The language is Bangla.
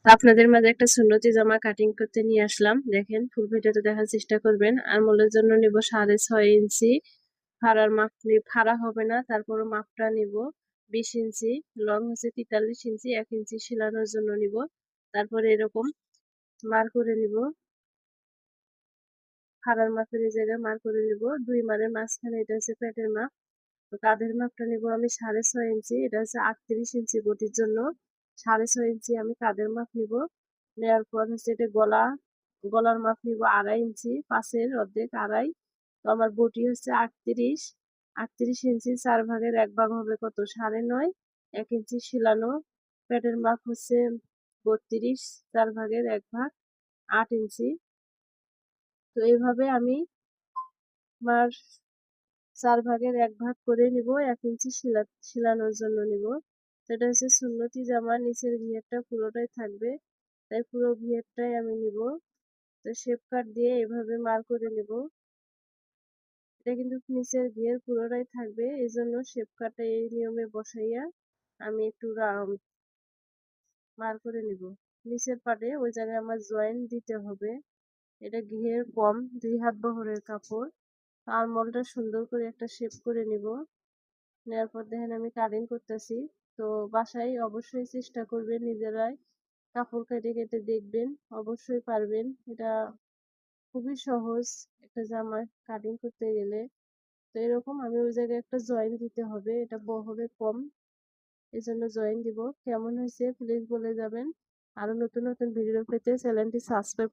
তো আপনাদের মাঝে একটা সুন্নতি জামা কাটিং করতে নিয়ে আসলাম। দেখেন ফুল ভিডিওটা দেখার চেষ্টা করবেন। আরমোলের জন্য নিব 6.5 ইঞ্চি। ফাড়ার মাপ ফাড়া হবে না, তারপরও মাপটা নিব 20 ইঞ্চি। লং হচ্ছে 43 ইঞ্চি, 1 ইঞ্চি সেলানোর জন্য নিব। তারপরে এরকম মার করে নিব। ফাড়ার মাপের এই জায়গায় মার করে নিব। 2 মারের মাঝখানে এটা হচ্ছে পেটের মাপ। তো কাঁধের মাপটা নিব আমি 6.5 ইঞ্চি। এটা হচ্ছে 38 ইঞ্চি বডির জন্য। 6.5 ইঞ্চি আমি কাঁধের মাপ নিব। নেওয়ার পর হচ্ছে এটা গলার মাপ নিব 2.5 ইঞ্চি, 5-এর অর্ধেক 2.5। তো আমার বডি হচ্ছে 38। 38 ইঞ্চি 4 ভাগের 1 ভাগ হবে কত? 9.5। 1 ইঞ্চি সেলানো। পেটের মাপ হচ্ছে 32, 4 ভাগের 1 ভাগ 8 ইঞ্চি। তো এইভাবে আমি আমার 4 ভাগের 1 ভাগ করে নিব। 1 ইঞ্চি সেলানোর জন্য নিব। তো এটা হচ্ছে সুন্নতি জামা, নিচের ঘিয়ারটা পুরোটাই থাকবে, তাই পুরো ঘিয়ারটাই আমি নিব। তো শেপ কাট দিয়ে এভাবে মার করে নিব। এটা কিন্তু নিচের ঘিয়ার পুরোটাই থাকবে, এই জন্য শেপ কাটটা এই নিয়মে বসাইয়া আমি একটু মার করে নিব। নিচের পাটে ওই জায়গায় আমার জয়েন্ট দিতে হবে। এটা ঘিয়ের কম, 2 হাত বহরের কাপড়। আরমোলটা সুন্দর করে একটা শেপ করে নিব। নেওয়ার পর দেখেন আমি কাটিং করতেছি। তো বাসায় অবশ্যই চেষ্টা করবেন নিজেরাই কাপড় কেটে কেটে দেখবেন, অবশ্যই পারবেন। এটা খুবই সহজ একটা জামা কাটিং করতে গেলে। তো এরকম আমি ওই জায়গায় একটা জয়েন দিতে হবে, এটা বহরে কম, এই জন্য জয়েন দিব। কেমন হয়েছে প্লিজ বলে যাবেন। আরো নতুন নতুন ভিডিও পেতে চ্যানেলটি সাবস্ক্রাইব